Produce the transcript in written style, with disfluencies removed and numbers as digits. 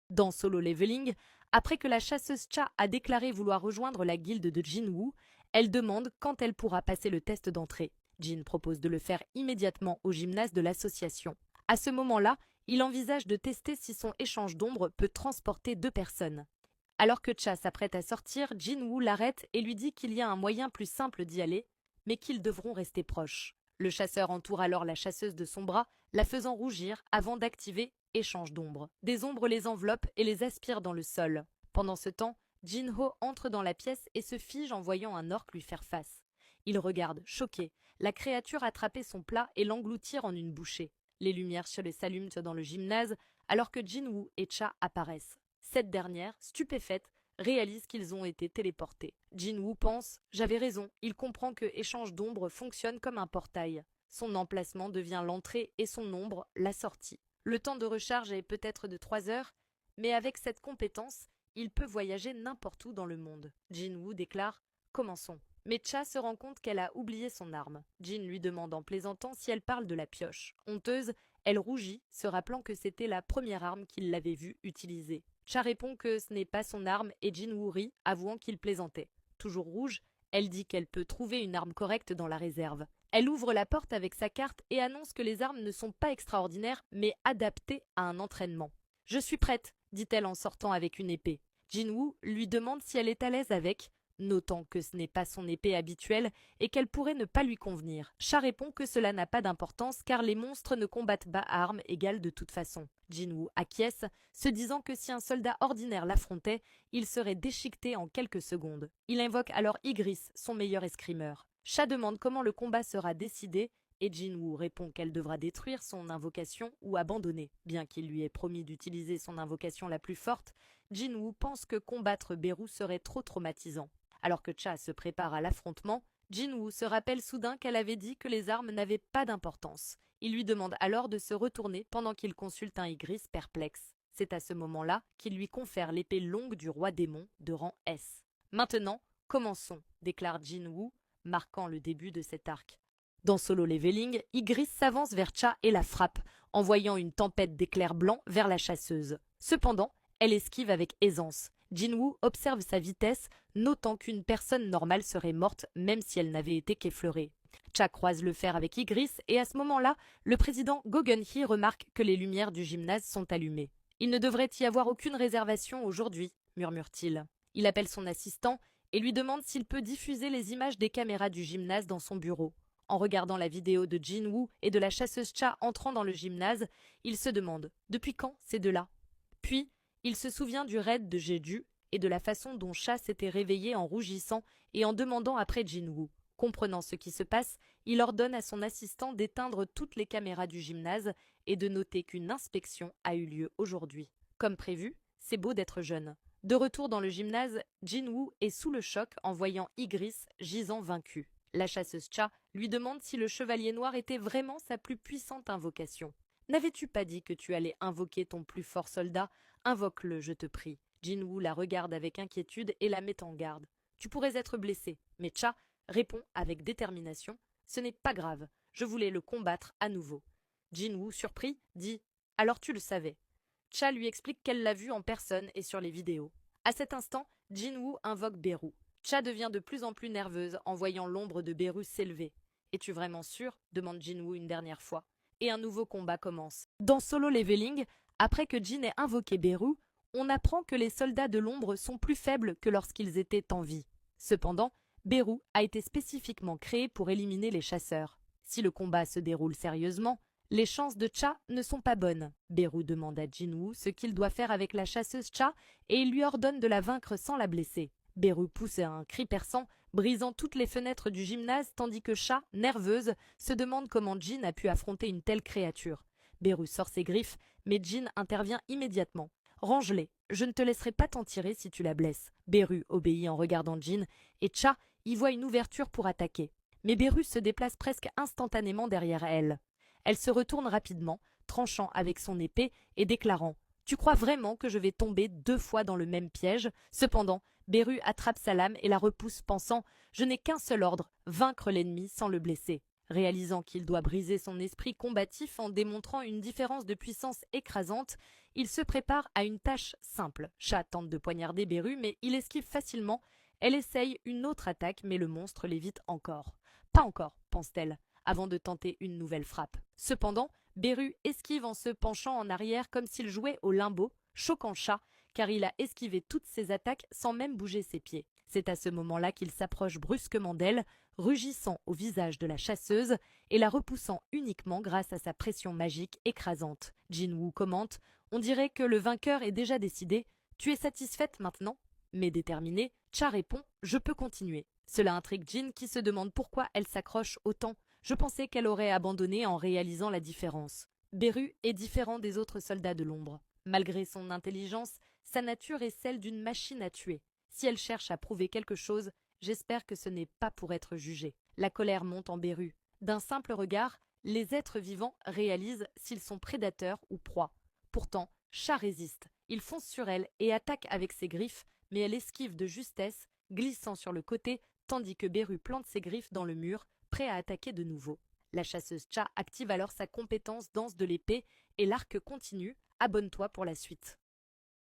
Dans Solo Leveling, après que la chasseuse Cha a déclaré vouloir rejoindre la guilde de Jinwoo, elle demande quand elle pourra passer le test d'entrée. Jin propose de le faire immédiatement au gymnase de l'association. À ce moment-là, il envisage de tester si son échange d'ombre peut transporter deux personnes. Alors que Cha s'apprête à sortir, Jinwoo l'arrête et lui dit qu'il y a un moyen plus simple d'y aller, mais qu'ils devront rester proches. Le chasseur entoure alors la chasseuse de son bras, la faisant rougir avant d'activer échange d'ombres. Des ombres les enveloppent et les aspirent dans le sol. Pendant ce temps, Jinho entre dans la pièce et se fige en voyant un orque lui faire face. Il regarde, choqué, la créature attraper son plat et l'engloutir en une bouchée. Les lumières s'allument dans le gymnase alors que Jinwoo et Cha apparaissent. Cette dernière, stupéfaite, réalise qu'ils ont été téléportés. Jinwoo pense « J'avais raison, il comprend que échange d'ombre fonctionne comme un portail. Son emplacement devient l'entrée et son ombre la sortie. Le temps de recharge est peut-être de 3 heures, mais avec cette compétence, il peut voyager n'importe où dans le monde. » Jinwoo déclare « Commençons ». Mais Cha se rend compte qu'elle a oublié son arme. Jin lui demande en plaisantant si elle parle de la pioche. Honteuse, elle rougit, se rappelant que c'était la première arme qu'il l'avait vue utiliser. Cha répond que ce n'est pas son arme et Jinwoo rit, avouant qu'il plaisantait. Toujours rouge, elle dit qu'elle peut trouver une arme correcte dans la réserve. Elle ouvre la porte avec sa carte et annonce que les armes ne sont pas extraordinaires, mais adaptées à un entraînement. « Je suis prête », dit-elle en sortant avec une épée. Jinwoo lui demande si elle est à l'aise avec, notant que ce n'est pas son épée habituelle et qu'elle pourrait ne pas lui convenir. Cha répond que cela n'a pas d'importance car les monstres ne combattent pas à armes égales de toute façon. Jinwoo acquiesce, se disant que si un soldat ordinaire l'affrontait, il serait déchiqueté en quelques secondes. Il invoque alors Igris, son meilleur escrimeur. Cha demande comment le combat sera décidé et Jinwoo répond qu'elle devra détruire son invocation ou abandonner. Bien qu'il lui ait promis d'utiliser son invocation la plus forte, Jinwoo pense que combattre Beru serait trop traumatisant. Alors que Cha se prépare à l'affrontement, Jinwoo se rappelle soudain qu'elle avait dit que les armes n'avaient pas d'importance. Il lui demande alors de se retourner pendant qu'il consulte un Igris perplexe. C'est à ce moment-là qu'il lui confère l'épée longue du roi démon de rang S. Maintenant, commençons, déclare Jinwoo, marquant le début de cet arc. Dans Solo Leveling, Igris s'avance vers Cha et la frappe, envoyant une tempête d'éclairs blancs vers la chasseuse. Cependant, elle esquive avec aisance. Jinwoo observe sa vitesse, notant qu'une personne normale serait morte même si elle n'avait été qu'effleurée. Cha croise le fer avec Igris et à ce moment-là, le président Go Gun-hee remarque que les lumières du gymnase sont allumées. « Il ne devrait y avoir aucune réservation aujourd'hui », murmure-t-il. Il appelle son assistant et lui demande s'il peut diffuser les images des caméras du gymnase dans son bureau. En regardant la vidéo de Jinwoo et de la chasseuse Cha entrant dans le gymnase, il se demande « Depuis quand ces deux-là ?» Puis, il se souvient du raid de Jeju et de la façon dont Cha s'était réveillé en rougissant et en demandant après Jinwoo. Comprenant ce qui se passe, il ordonne à son assistant d'éteindre toutes les caméras du gymnase et de noter qu'une inspection a eu lieu aujourd'hui. Comme prévu, c'est beau d'être jeune. De retour dans le gymnase, Jinwoo est sous le choc en voyant Igris gisant vaincu. La chasseuse Cha lui demande si le chevalier noir était vraiment sa plus puissante invocation. « N'avais-tu pas dit que tu allais invoquer ton plus fort soldat ? Invoque-le, je te prie. » Jinwoo la regarde avec inquiétude et la met en garde. « Tu pourrais être blessé. » Mais Cha répond avec détermination. « Ce n'est pas grave, je voulais le combattre à nouveau. » Jinwoo, surpris, dit « Alors tu le savais. » Cha lui explique qu'elle l'a vu en personne et sur les vidéos. À cet instant, Jinwoo invoque Beru. Cha devient de plus en plus nerveuse en voyant l'ombre de Beru s'élever. « Es-tu vraiment sûr ?» demande Jinwoo une dernière fois. Et un nouveau combat commence. Dans Solo Leveling, après que Jin ait invoqué Beru, on apprend que les soldats de l'ombre sont plus faibles que lorsqu'ils étaient en vie. Cependant, Beru a été spécifiquement créé pour éliminer les chasseurs. Si le combat se déroule sérieusement, les chances de Cha ne sont pas bonnes. Beru demande à Jinwoo ce qu'il doit faire avec la chasseuse Cha et il lui ordonne de la vaincre sans la blesser. Beru pousse un cri perçant, brisant toutes les fenêtres du gymnase tandis que Cha, nerveuse, se demande comment Jin a pu affronter une telle créature. Beru sort ses griffes, mais Jin intervient immédiatement. « Range-les, je ne te laisserai pas t'en tirer si tu la blesses. » Beru obéit en regardant Jin et Cha y voit une ouverture pour attaquer. Mais Beru se déplace presque instantanément derrière elle. Elle se retourne rapidement, tranchant avec son épée et déclarant « Tu crois vraiment que je vais tomber 2 fois dans le même piège ?» Cependant, Beru attrape sa lame et la repousse, pensant « Je n'ai qu'un seul ordre, vaincre l'ennemi sans le blesser. » Réalisant qu'il doit briser son esprit combatif en démontrant une différence de puissance écrasante, il se prépare à une tâche simple. Chat tente de poignarder Beru, mais il esquive facilement. Elle essaye une autre attaque, mais le monstre l'évite encore. Pas encore, pense-t-elle, avant de tenter une nouvelle frappe. Cependant, Beru esquive en se penchant en arrière comme s'il jouait au limbo, choquant Chat, car il a esquivé toutes ses attaques sans même bouger ses pieds. C'est à ce moment-là qu'il s'approche brusquement d'elle, rugissant au visage de la chasseuse et la repoussant uniquement grâce à sa pression magique écrasante. Jinwoo commente « On dirait que le vainqueur est déjà décidé. Tu es satisfaite maintenant ?» Mais déterminée, Cha répond « Je peux continuer ». Cela intrigue Jin qui se demande pourquoi elle s'accroche autant. Je pensais qu'elle aurait abandonné en réalisant la différence. Beru est différent des autres soldats de l'ombre. Malgré son intelligence, sa nature est celle d'une machine à tuer. Si elle cherche à prouver quelque chose, j'espère que ce n'est pas pour être jugée. La colère monte en Beru. D'un simple regard, les êtres vivants réalisent s'ils sont prédateurs ou proies. Pourtant, Chat résiste. Il fonce sur elle et attaque avec ses griffes, mais elle esquive de justesse, glissant sur le côté, tandis que Beru plante ses griffes dans le mur, prêt à attaquer de nouveau. La chasseuse Cha active alors sa compétence danse de l'épée et l'arc continue. Abonne-toi pour la suite.